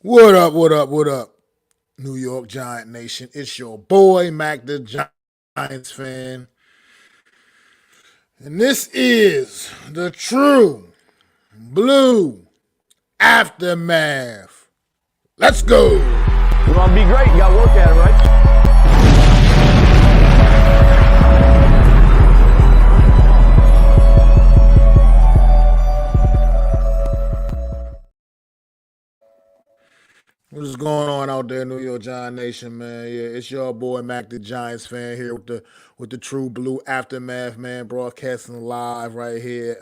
What up, what up, what up, New York Giant Nation? It's your boy, Mac the Giants fan. And this is the true blue aftermath. Let's go. You want to be great, you got to work at it, right? What's going on out there, New York Giant Nation, man? Yeah, it's your boy Mac the Giants fan here with the true blue aftermath, man. Broadcasting live right here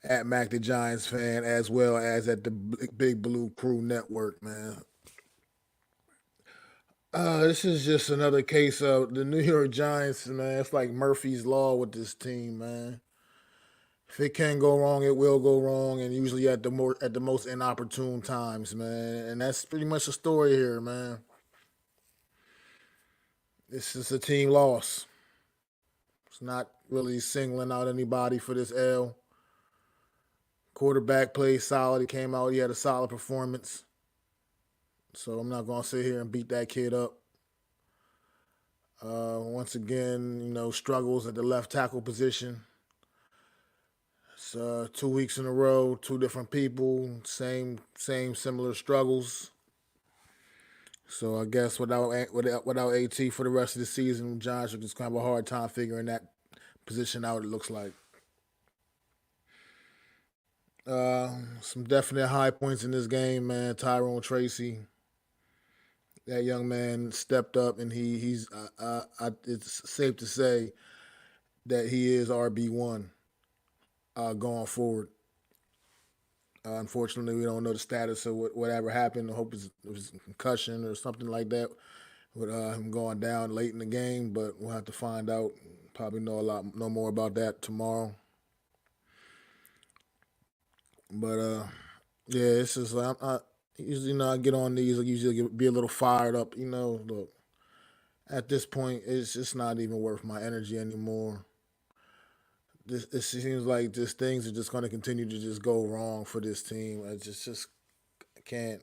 at Mac the Giants fan, as well as at the Big Blue Crew Network, man. This is just another case of the New York Giants, man. It's like Murphy's Law with this team, man. If it can go wrong, it will go wrong, and usually at the most inopportune times, man. And that's pretty much the story here, man. This is a team loss. It's not really singling out anybody for this L. Quarterback played solid. He came out. He had a solid performance. So I'm not gonna sit here and beat that kid up. Once again, struggles at the left tackle position. It's 2 weeks in a row, two different people, same similar struggles. So I guess without AT for the rest of the season, Giants are just kind of a hard time figuring that position out. It looks like some definite high points in this game, man. Tyrone Tracy, that young man stepped up, and it's safe to say that he is RB1 going forward. Unfortunately, we don't know the status of whatever happened. I hope it was a concussion or something like that with him going down late in the game, but we'll have to find out. Probably know more about that tomorrow. But yeah, it's just like usually I get on these. I usually be a little fired up. Look, at this point, it's just not even worth my energy anymore. It seems like just things are just going to continue to just go wrong for this team. I just can't.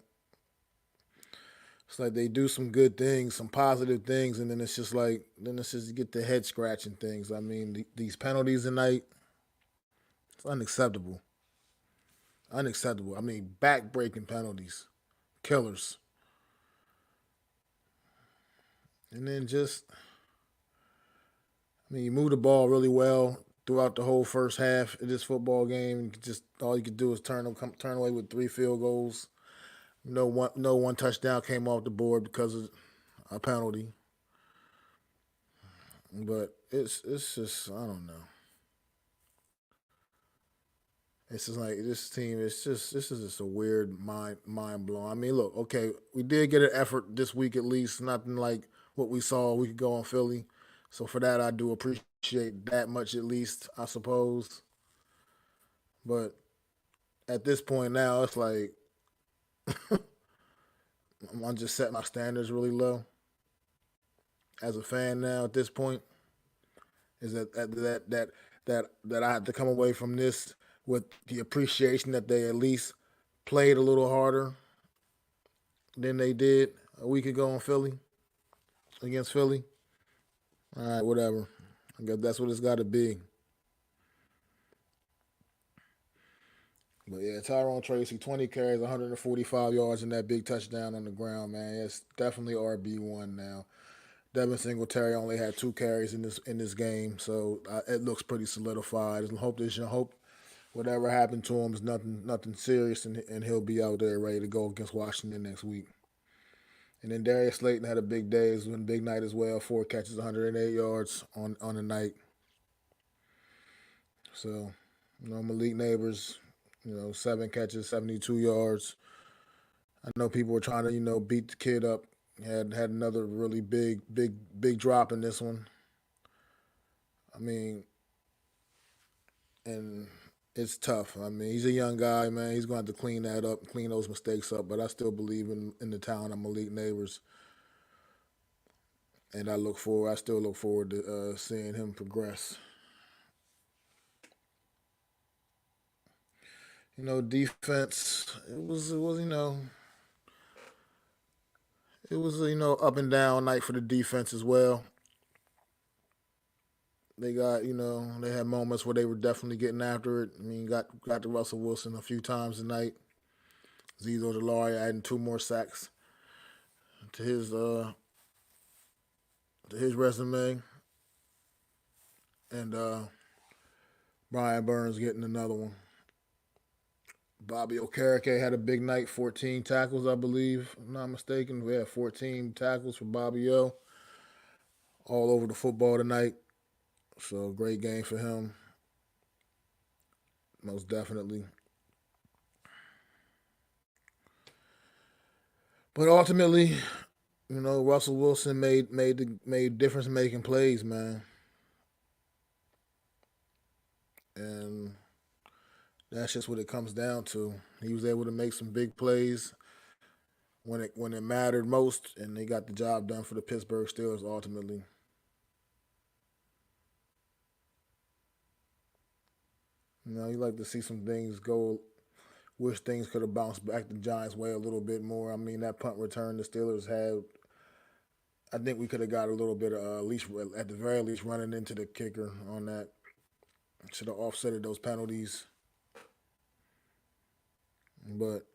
It's like they do some good things, some positive things, and then it's just you get the head scratching things. I mean, these penalties tonight, it's unacceptable. Unacceptable. I mean, back breaking penalties, killers, and then I mean, you move the ball really well throughout the whole first half of this football game. Just all you could do is turn away with three field goals. No one touchdown came off the board because of a penalty. But it's just I don't know. It's just like this team. This is just a weird mind blowing. I mean, look, okay, we did get an effort this week at least. Nothing like what we saw a week ago in Philly. So for that, I do appreciate that much at least, I suppose. But at this point now, it's like I'm just setting my standards really low as a fan now. At this point, is that I have to come away from this with the appreciation that they at least played a little harder than they did a week ago in Philly against Philly. All right, whatever. I guess that's what it's got to be. But yeah, Tyrone Tracy, 20 carries, 145 yards, and that big touchdown on the ground, man. It's definitely RB1 now. Devin Singletary only had 2 carries in this game, so it looks pretty solidified. Hope whatever happened to him is nothing serious, and he'll be out there ready to go against Washington next week. And then Darius Slayton had a big day, it was a big night as well. 4 catches, 108 yards on the night. So, Malik Neighbors, 7 catches, 72 yards. I know people were trying to beat the kid up. Had another really big drop in this one. I mean, and it's tough. I mean, he's a young guy, man. He's going to have to clean that up, clean those mistakes up. But I still believe in the talent of Malik Neighbors, and I still look forward to seeing him progress. Defense. It was it was up and down night for the defense as well. They got they had moments where they were definitely getting after it. I mean, got to Russell Wilson a few times tonight. Zito Delari adding 2 more sacks to his resume, and Brian Burns getting another one. Bobby Okereke had a big night, 14 tackles, I believe. If I'm not mistaken. We had 14 tackles for Bobby O all over the football tonight. So great game for him, most definitely. But ultimately, Russell Wilson made difference making plays, man, and that's just what it comes down to. He was able to make some big plays when it mattered most, and they got the job done for the Pittsburgh Steelers ultimately. You like to see some things go. Wish things could have bounced back the Giants' way a little bit more. I mean, that punt return the Steelers had, I think we could have got a little bit of at least at the very least running into the kicker on that. Should have offsetted those penalties, but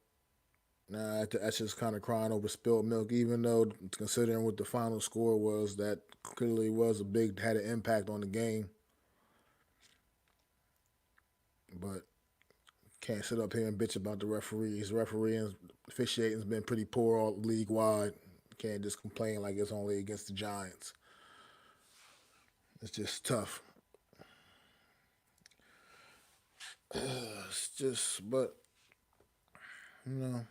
nah, that's just kind of crying over spilled milk. Even though considering what the final score was, that clearly had an impact on the game. But can't sit up here and bitch about the referees. Refereeing, officiating's been pretty poor all league wide. Can't just complain like it's only against the Giants. It's just tough. It's just, but you know,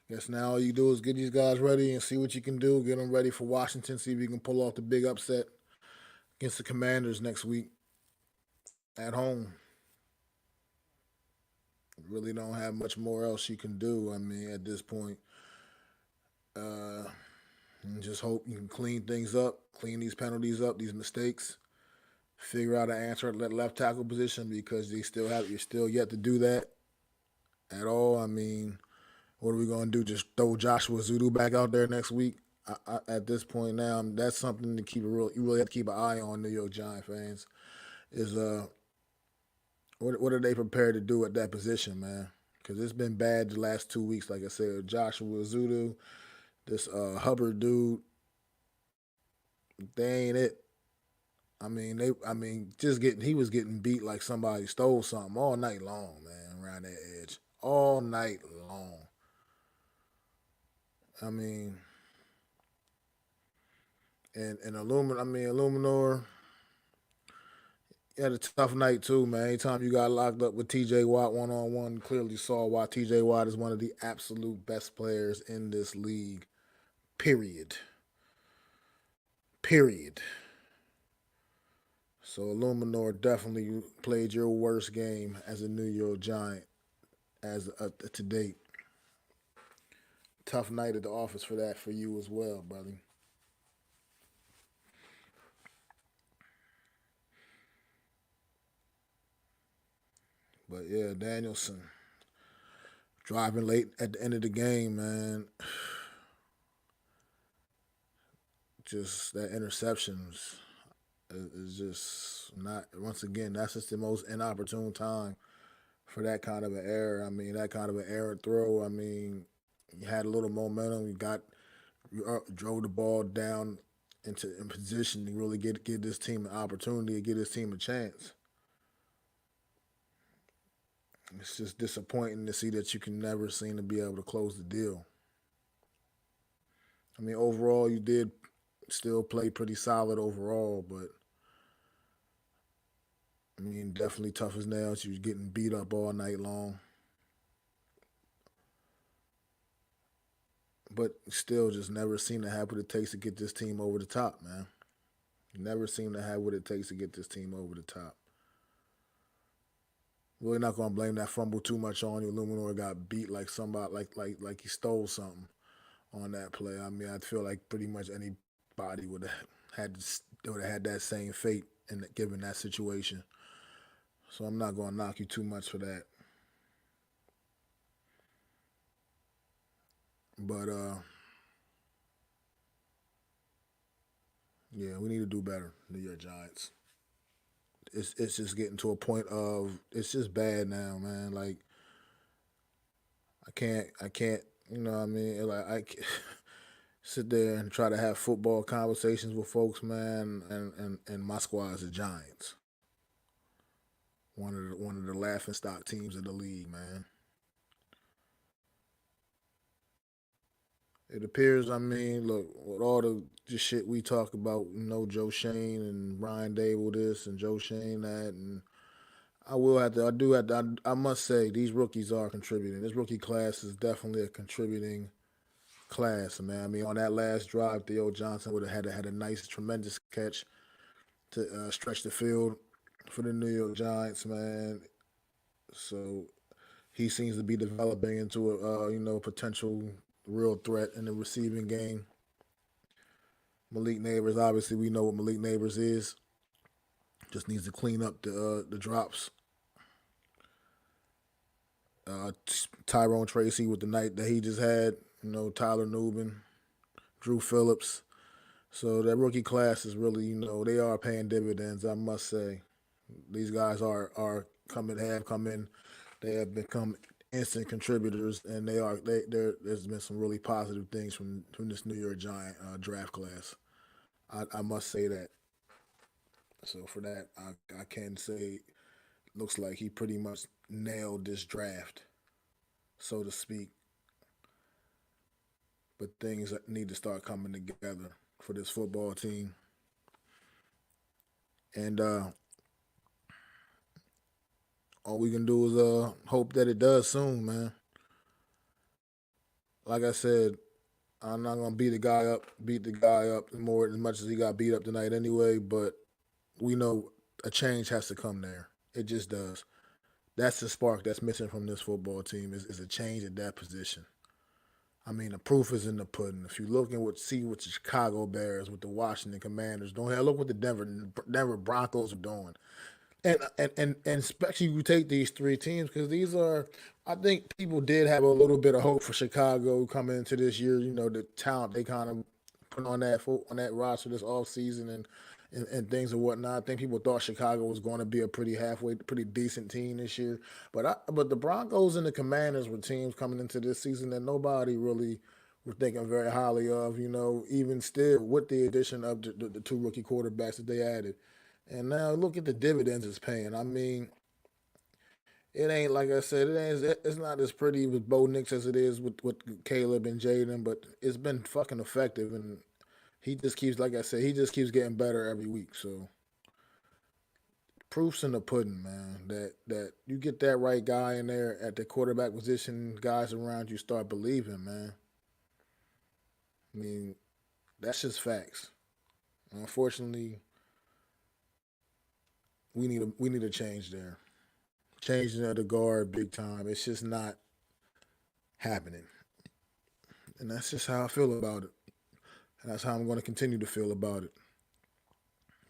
guess now all you do is get these guys ready and see what you can do. Get them ready for Washington. See if you can pull off the big upset against the Commanders next week at home. Really don't have much more else you can do. I mean, at this point, uh, and just hope you can clean things up, clean these penalties up, these mistakes, figure out an answer at that left tackle position because you're still yet to do that at all. I mean, what are we going to do? Just throw Joshua Zudu back out there next week? At this point now, that's something to keep you really have to keep an eye on, New York Giant fans. Is what are they prepared to do at that position, man? Because it's been bad the last 2 weeks. Like I said, Joshua Zudu, this Hubbard dude, they ain't it. He was getting beat like somebody stole something all night long, man, around that edge, all night long. I mean, and Illuminor had a tough night too, man. Anytime you got locked up with T.J. Watt 1-on-1, clearly saw why T.J. Watt is one of the absolute best players in this league. Period. Period. So Illuminor definitely played your worst game as a New York Giant to date. Tough night at the office for you as well, brother. But yeah, Danielson driving late at the end of the game, man. Just that interceptions is just not. Once again, that's just the most inopportune time for that kind of an error. I mean, that kind of an errant throw. I mean, you had a little momentum. You drove the ball down in position to really give this team an opportunity, give this team a chance. It's just disappointing to see that you can never seem to be able to close the deal. I mean, overall, you did still play pretty solid overall, but I mean, definitely tough as nails. You was getting beat up all night long, but still just never seem to have what it takes to get this team over the top, man. Never seem to have what it takes to get this team over the top. Really not gonna blame that fumble too much on you. Luminor got beat like somebody like he stole something on that play. I mean, I feel like pretty much anybody would have had that same fate given that situation. So I'm not gonna knock you too much for that. But yeah, we need to do better, New York Giants. It's just getting to a point of it's just bad now, man. Like I can't, you know what I mean? Like I can't sit there and try to have football conversations with folks, man, and my squad is the Giants. One of the laughing stock teams of the league, man. It appears, I mean, look, with all the just shit we talk about, Joe Shane and Ryan Dable this and Joe Shane that, and I must say, these rookies are contributing. This rookie class is definitely a contributing class, man. I mean, on that last drive, Theo Johnson would have had a nice, tremendous catch to stretch the field for the New York Giants, man. So he seems to be developing into a potential real threat in the receiving game. Malik Neighbors, obviously, we know what Malik Neighbors is. Just needs to clean up the drops. Tyrone Tracy with the night that he just had. Tyler Nubin, Drew Phillips. So that rookie class is really, they are paying dividends. I must say, these guys are have come in. They have become instant contributors, and there's been some really positive things from this New York Giant draft class. I must say that. So for that, I can say looks like he pretty much nailed this draft, so to speak. But things that need to start coming together for this football team. And all we can do is hope that it does soon, man. Like I said, I'm not gonna beat the guy up more as much as he got beat up tonight anyway. But we know a change has to come there. It just does. That's the spark that's missing from this football team is a change at that position. I mean, the proof is in the pudding. If you look and see what the Chicago Bears with the Washington Commanders doing, look what the Denver Broncos are doing. And especially you take these three teams because these are, I think people did have a little bit of hope for Chicago coming into this year. The talent they kind of put on that roster this off season and things and whatnot. I think people thought Chicago was going to be a pretty decent team this year. But the Broncos and the Commanders were teams coming into this season that nobody really were thinking very highly of. Even still with the addition of the two rookie quarterbacks that they added. And now look at the dividends it's paying. I mean, it ain't like I said. It's not as pretty with Bo Nix as it is with Caleb and Jaden, but it's been fucking effective. And he just keeps, like I said, he just keeps getting better every week. So proof's in the pudding, man. That you get that right guy in there at the quarterback position, guys around you start believing, man. I mean, that's just facts. Unfortunately, we need a change there. Changing of the guard big time. It's just not happening. And that's just how I feel about it. And that's how I'm going to continue to feel about it.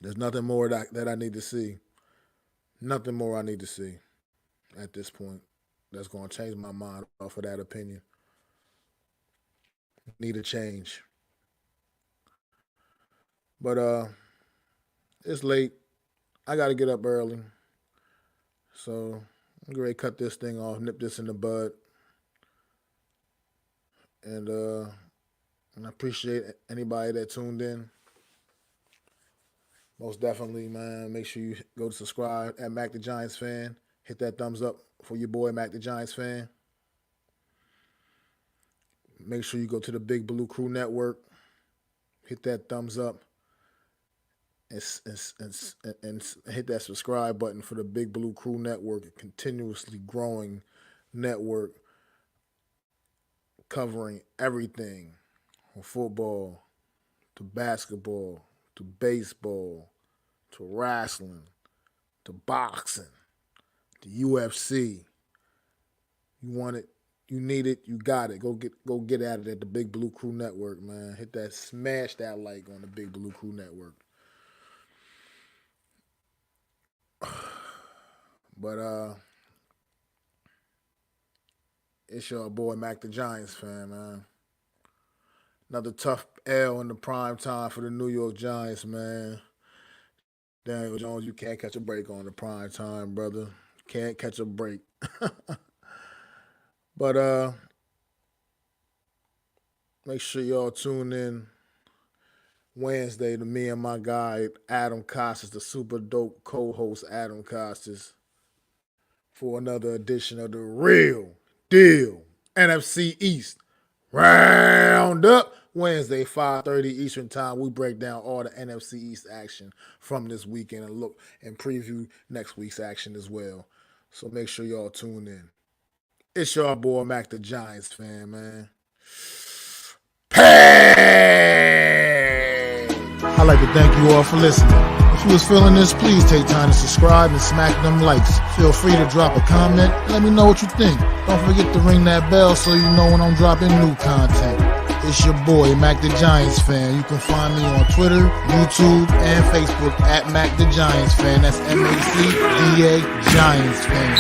There's nothing more that I need to see. Nothing more I need to see at this point that's going to change my mind off of that opinion. Need a change. But it's late. I got to get up early. So I'm going to cut this thing off, nip this in the bud. And I appreciate anybody that tuned in. Most definitely, man. Make sure you go to subscribe at Mac the Giants Fan. Hit that thumbs up for your boy Mac the Giants Fan. Make sure you go to the Big Blue Crew Network. Hit that thumbs up and hit that subscribe button for the Big Blue Crew Network, a continuously growing network covering everything from football to basketball to baseball to wrestling to boxing to UFC. You want it, you need it, you got it. Go get at it at the Big Blue Crew Network, man. Hit that, smash that like on the Big Blue Crew Network. But it's your boy Mac the Giants fan, man. Another tough L in the prime time for the New York Giants, man. Daniel Jones, you can't catch a break on the prime time, brother. Can't catch a break. But make sure y'all tune in Wednesday to me and my guy Adam Costas, the super dope co-host Adam Costas, for another edition of the Real Deal NFC East Roundup. Wednesday, 5:30 Eastern Time. We break down all the NFC East action from this weekend and look and preview next week's action as well. So make sure y'all tune in. It's your boy Mac the Giants fan, man. Hey! I'd like to thank you all for listening. If you was feeling this, please take time to subscribe and smack them likes. Feel free to drop a comment and let me know what you think. Don't forget to ring that bell so you know when I'm dropping new content. It's your boy, Mac the Giants fan. You can find me on Twitter, YouTube, and Facebook at Mac the Giants fan. That's MacDa Giants fan.